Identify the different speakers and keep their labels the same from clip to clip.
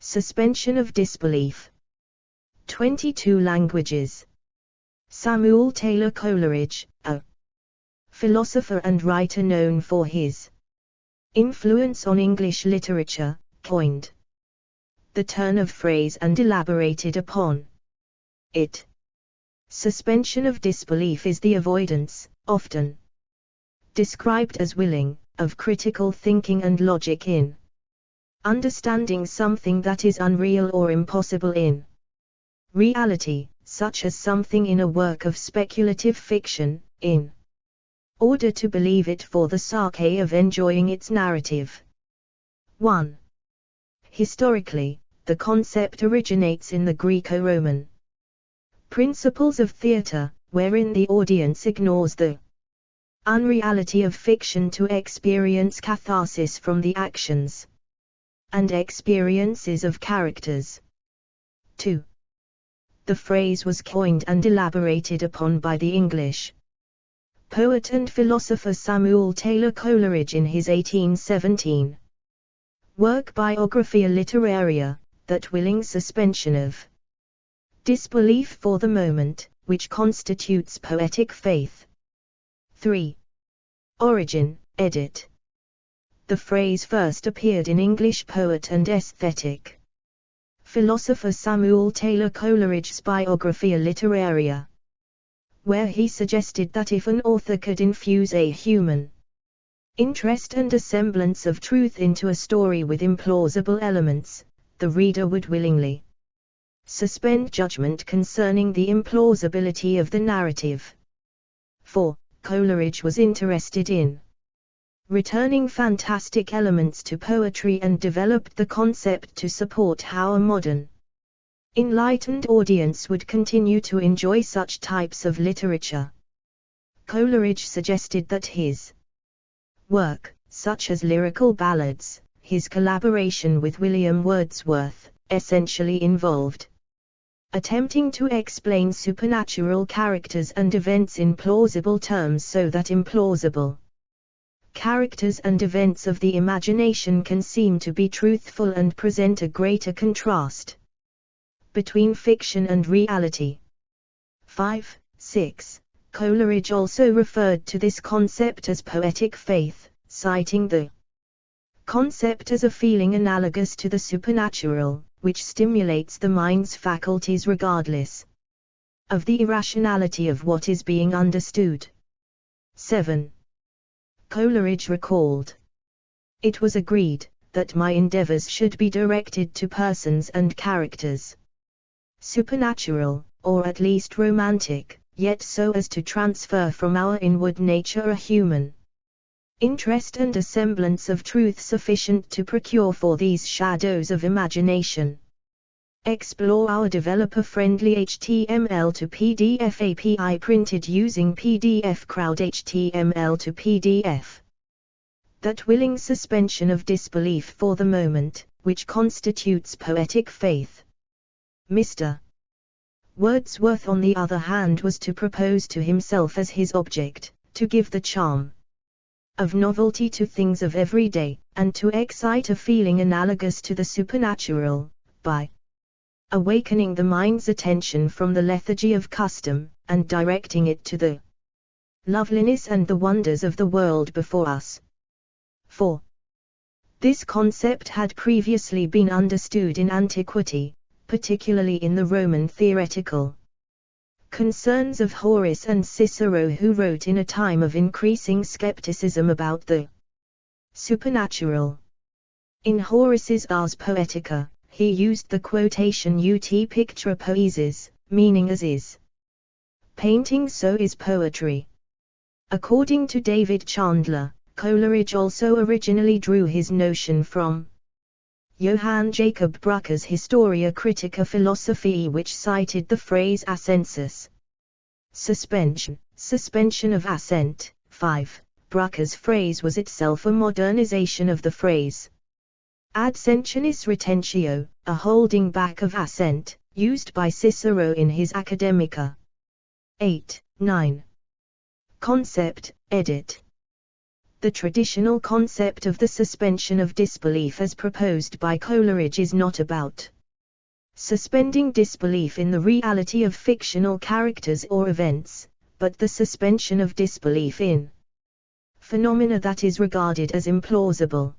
Speaker 1: Suspension of disbelief. 22 languages. Samuel Taylor Coleridge, a philosopher and writer known for his influence on English literature, coined the turn of phrase and elaborated upon it. Suspension of disbelief is the avoidance, often described as willing, of critical thinking and logic in understanding something that is unreal or impossible in reality, such as something in a work of speculative fiction, in order to believe it for the sake of enjoying its narrative. 1. Historically, the concept originates in the Greco-Roman principles of theatre, wherein the audience ignores the unreality of fiction to experience catharsis from the actions and experiences of characters. 2. The phrase was coined and elaborated upon by the English poet and philosopher Samuel Taylor Coleridge in his 1817 work Biographia Literaria, that willing suspension of disbelief for the moment, which constitutes poetic faith. 3. Origin, edit. The phrase first appeared in English poet and aesthetic philosopher Samuel Taylor Coleridge's Biographia Literaria, where he suggested that if an author could infuse a human interest and a semblance of truth into a story with implausible elements, the reader would willingly suspend judgment concerning the implausibility of the narrative. 4. Coleridge was interested in returning fantastic elements to poetry and developed the concept to support how a modern, enlightened audience would continue to enjoy such types of literature. Coleridge suggested that his work, such as lyrical ballads, his collaboration with William Wordsworth, essentially involved attempting to explain supernatural characters and events in plausible terms so that implausible characters and events of the imagination can seem to be truthful and present a greater contrast between fiction and reality. 5. 6. Coleridge also referred to this concept as poetic faith, citing the concept as a feeling analogous to the supernatural, which stimulates the mind's faculties regardless of the irrationality of what is being understood. 7. Coleridge recalled, "It was agreed that my endeavors should be directed to persons and characters supernatural, or at least romantic, yet so as to transfer from our inward nature a human interest and a semblance of truth sufficient to procure for these shadows of imagination. Explore our developer-friendly HTML to PDF API printed using PDF Crowd HTML to PDF. That willing suspension of disbelief for the moment, which constitutes poetic faith." Mr. Wordsworth, on the other hand, was to propose to himself as his object, to give the charm of novelty to things of every day, and to excite a feeling analogous to the supernatural, by awakening the mind's attention from the lethargy of custom, and directing it to the loveliness and the wonders of the world before us. 4. This concept had previously been understood in antiquity, particularly in the Roman theoretical concerns of Horace and Cicero, who wrote in a time of increasing skepticism about the supernatural. In Horace's Ars Poetica, he used the quotation ut pictura poesis, meaning as is painting so is poetry. According to David Chandler, Coleridge also originally drew his notion from Johann Jacob Brucker's Historia Critica Philosophiae, which cited the phrase assensus, suspension of assent. 5. Brucker's phrase was itself a modernization of the phrase adsentionis retentio, a holding back of assent, used by Cicero in his Academica. 8. 9. Concept, edit. The traditional concept of the suspension of disbelief as proposed by Coleridge is not about suspending disbelief in the reality of fictional characters or events, but the suspension of disbelief in phenomena that is regarded as implausible.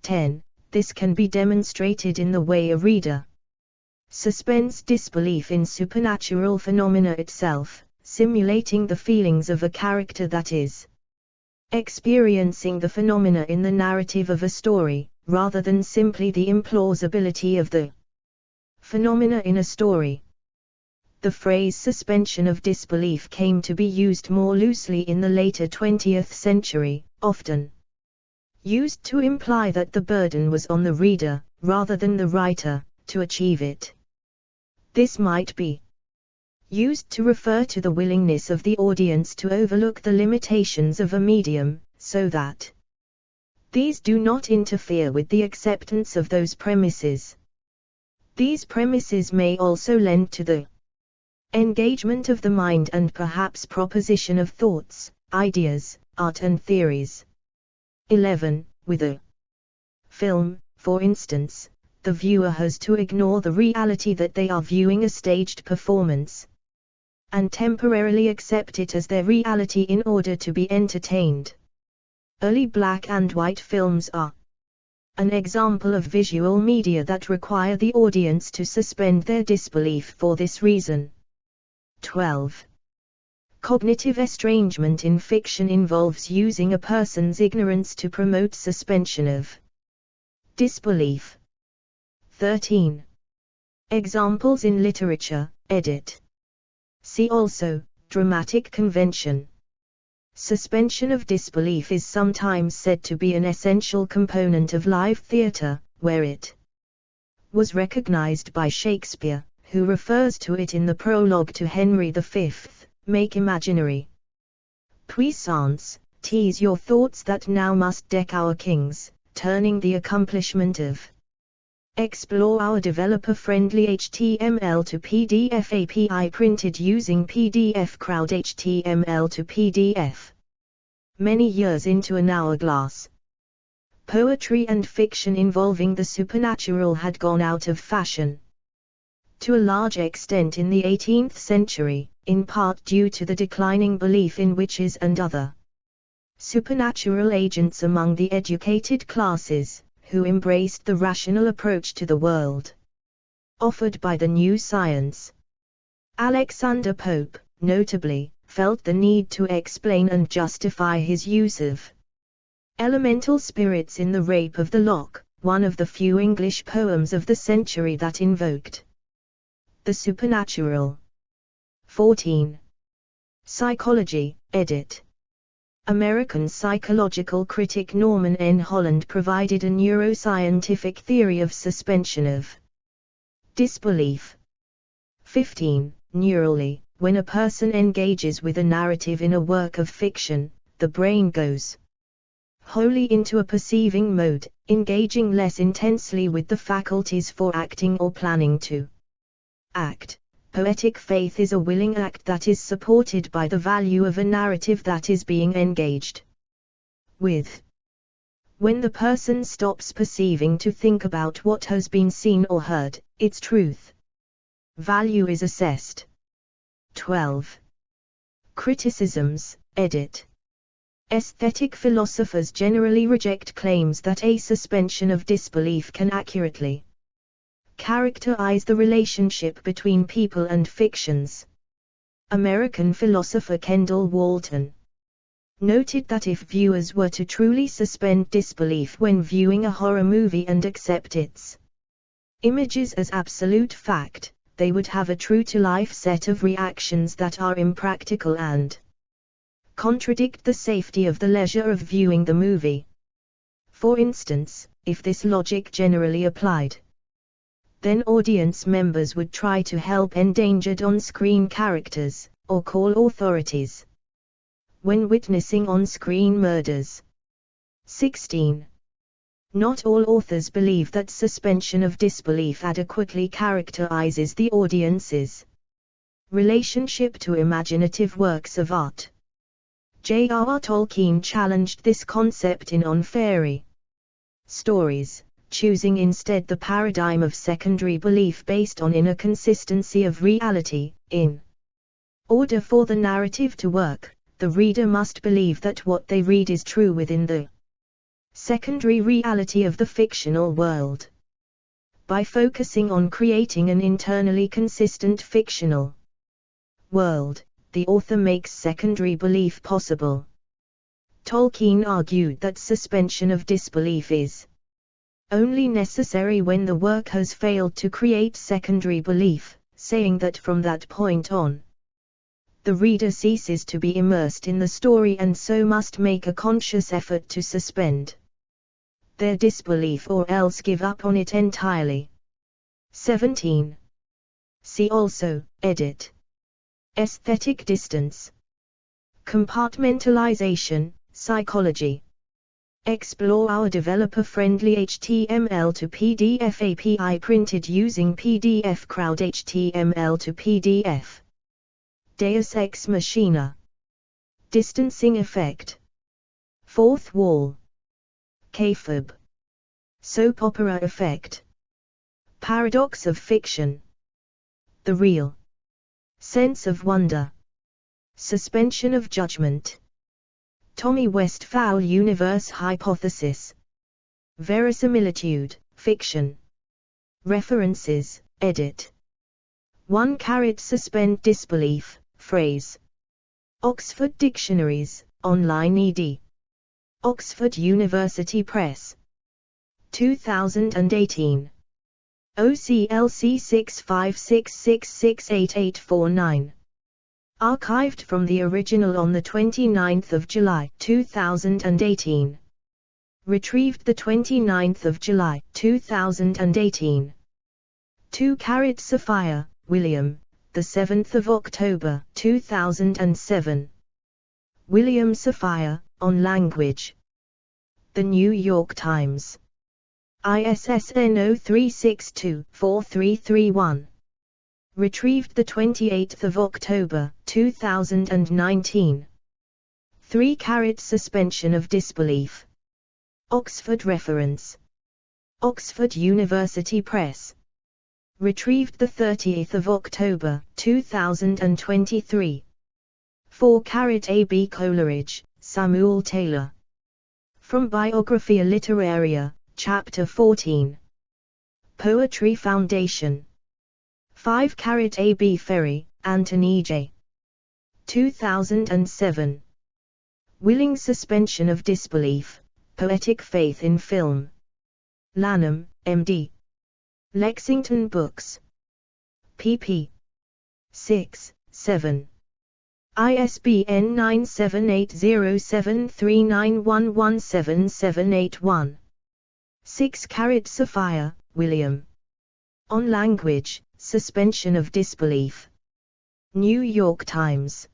Speaker 1: 10. This can be demonstrated in the way a reader suspends disbelief in supernatural phenomena itself, simulating the feelings of a character that is experiencing the phenomena in the narrative of a story, rather than simply the implausibility of the phenomena in a story. The phrase suspension of disbelief came to be used more loosely in the later 20th century, often used to imply that the burden was on the reader, rather than the writer, to achieve it. This might be used to refer to the willingness of the audience to overlook the limitations of a medium, so that these do not interfere with the acceptance of those premises. These premises may also lend to the engagement of the mind and perhaps proposition of thoughts, ideas, art and theories. 11. With a film, for instance, the viewer has to ignore the reality that they are viewing a staged performance, and temporarily accept it as their reality in order to be entertained. Early black and white films are an example of visual media that require the audience to suspend their disbelief for this reason. 12. Cognitive estrangement in fiction involves using a person's ignorance to promote suspension of disbelief. 13. Examples in literature, edit. See also, dramatic convention. Suspension of disbelief is sometimes said to be an essential component of live theatre, where it was recognized by Shakespeare, who refers to it in the prologue to Henry V, make imaginary puissance, tease your thoughts that now must deck our kings, turning the accomplishment of explore our developer-friendly HTML to PDF API printed using PDF Crowd HTML to PDF. Many years into an hourglass, poetry and fiction involving the supernatural had gone out of fashion. To a large extent in the 18th century, in part due to the declining belief in witches and other supernatural agents among the educated classes, who embraced the rational approach to the world offered by the new science. Alexander Pope, notably, felt the need to explain and justify his use of elemental spirits in The Rape of the Lock, one of the few English poems of the century that invoked the supernatural. 14. Psychology, edit. American psychological critic Norman N. Holland provided a neuroscientific theory of suspension of disbelief. 15. Neurally, when a person engages with a narrative in a work of fiction, the brain goes wholly into a perceiving mode, engaging less intensely with the faculties for acting or planning to act. Poetic faith is a willing act that is supported by the value of a narrative that is being engaged with. When the person stops perceiving to think about what has been seen or heard, its truth value is assessed. 12. Criticisms, edit. Aesthetic philosophers generally reject claims that a suspension of disbelief can accurately characterize the relationship between people and fictions. American philosopher Kendall Walton noted that if viewers were to truly suspend disbelief when viewing a horror movie and accept its images as absolute fact, they would have a true-to-life set of reactions that are impractical and contradict the safety of the leisure of viewing the movie. For instance, if this logic generally applied, then audience members would try to help endangered on-screen characters, or call authorities when witnessing on-screen murders. 16. Not all authors believe that suspension of disbelief adequately characterizes the audience's relationship to imaginative works of art. J.R.R. Tolkien challenged this concept in On Fairy Stories, choosing instead the paradigm of secondary belief based on inner consistency of reality. In order for the narrative to work, the reader must believe that what they read is true within the secondary reality of the fictional world. By focusing on creating an internally consistent fictional world, the author makes secondary belief possible. Tolkien argued that suspension of disbelief is only necessary when the work has failed to create secondary belief, saying that from that point on, the reader ceases to be immersed in the story and so must make a conscious effort to suspend their disbelief or else give up on it entirely. 17. See also, edit. Aesthetic distance. Compartmentalization, psychology. Explore our developer-friendly HTML to PDF API printed using PDF Crowd HTML to PDF. Deus Ex Machina. Distancing effect. Fourth wall. Kayfabe. Soap opera effect. Paradox of fiction. The real sense of wonder. Suspension of judgment. Tommy Westphal universe hypothesis. Verisimilitude, fiction. References, edit. 1. Suspend disbelief, phrase. Oxford Dictionaries, online ed. Oxford University Press. 2018. OCLC 656668849. Archived from the original on 29 July 2018. Retrieved 29 July 2018. 2 Sapphire, William, 7 October 2007. William Sapphire, on Language. The New York Times. ISSN 0362-4331. Retrieved 28 October 2019. 3 Suspension of disbelief. Oxford Reference. Oxford University Press. Retrieved 30 October 2023. 4 A.B. Coleridge, Samuel Taylor. From Biographia Literaria, Chapter 14. Poetry Foundation. 5 A.B. Ferry, Anthony J. 2007. Willing Suspension of Disbelief, Poetic Faith in Film. Lanham, M.D. Lexington Books. pp. 6, 7. ISBN 9780739117781. 6 Sapphire, William. On Language, Suspension of Disbelief. New York Times.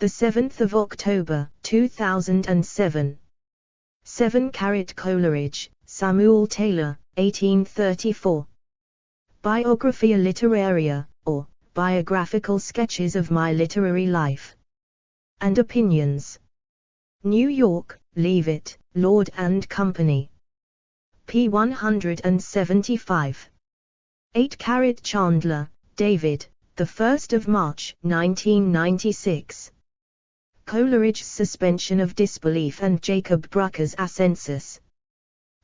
Speaker 1: 7 October 2007. 7 Coleridge, Samuel Taylor, 1834. Biographia Literaria, or Biographical Sketches of My Literary Life and Opinions. New York, Leavitt, Lord and Company. p. 175. 8 Chandler, David, 1 March 1996. Coleridge's Suspension of Disbelief and Jacob Brucker's Ascensus.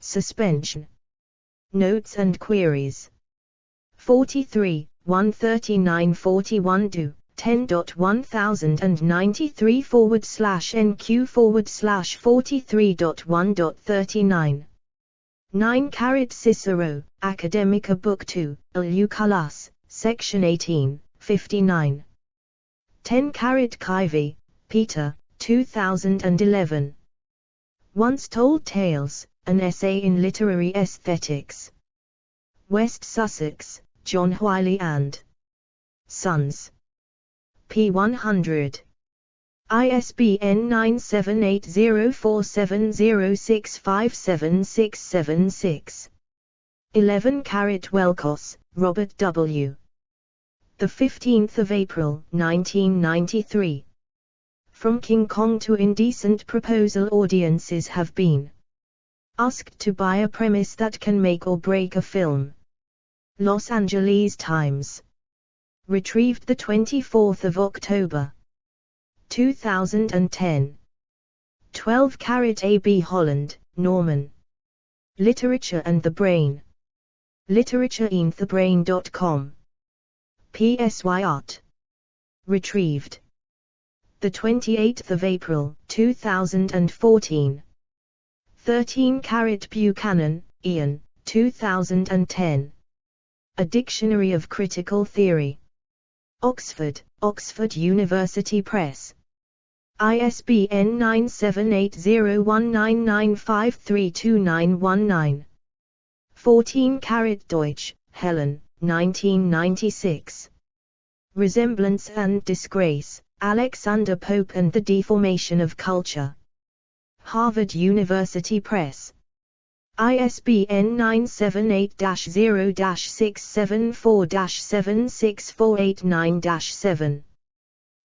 Speaker 1: Suspension. Notes and Queries. 43, 139-41 10.1093/NQ/43.1.39. 9 Cicero, Academica Book 2, Lucullus, Section 18, 59. 10 Kivey, Peter, 2011. Once Told Tales, an Essay in Literary Aesthetics. West Sussex, John Wiley and Sons. p. 100. ISBN 9780470657676. 11 Wellcos, Robert W. 15 April 1993. From King Kong to indecent proposal, audiences have been asked to buy a premise that can make or break a film. Los Angeles Times. Retrieved 24 October 2010. 12-carat A.B. Holland, Norman. Literature and the Brain. literatureandthebrain.com. PSY Art. Retrieved 28 April 2014. 13-carat Buchanan, Ian, 2010. A Dictionary of Critical Theory. Oxford, Oxford University Press. ISBN 9780199532919. 14-carat Deutsch, Helen, 1996. Resemblance and Disgrace, Alexander Pope and the Deformation of Culture. Harvard University Press. ISBN 978-0-674-76489-7.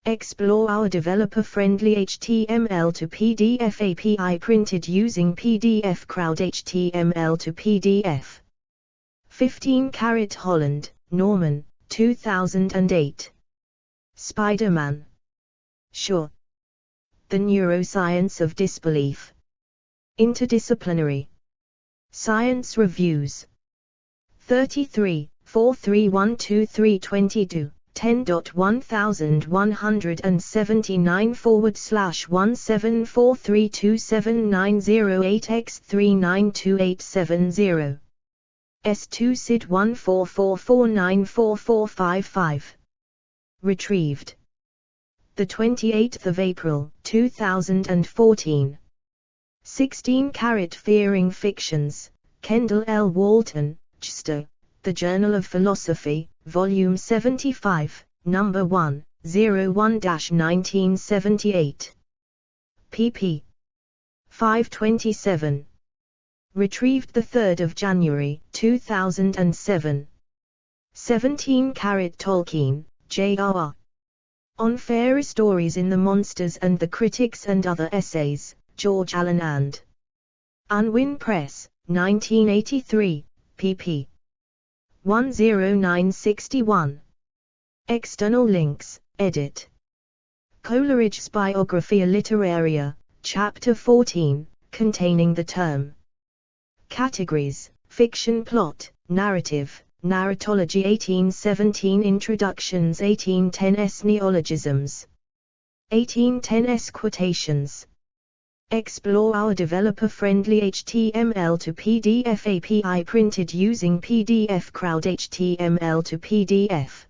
Speaker 1: Explore our developer-friendly HTML to PDF API printed using PDF Crowd HTML to PDF. 15-carat Holland, Norman, 2008. Spider-Man. Sure. The Neuroscience of Disbelief. Interdisciplinary. Science Reviews. 33, 4312322, 10.10117943279088x392870. S2 SID 1444944455. Retrieved 28 April 2014. 16-carat Fearing Fictions, Kendall L. Walton, Chester, The Journal of Philosophy, Volume 75, No. 1, 01-1978. pp. 527. Retrieved 3 January 2007. 17-carat Tolkien, J.R.R. On Fairy Stories in the Monsters and the Critics and Other Essays, George Allen and Unwin Press, 1983, pp. 10961. External links, edit. Coleridge's Biographia Literaria, Chapter 14, containing the term. Categories: Fiction, Plot, Narrative, Narratology. 1817 Introductions. 1810s Neologisms. 1810s Quotations. Explore our developer-friendly HTML to PDF API printed using PDF Crowd HTML to PDF.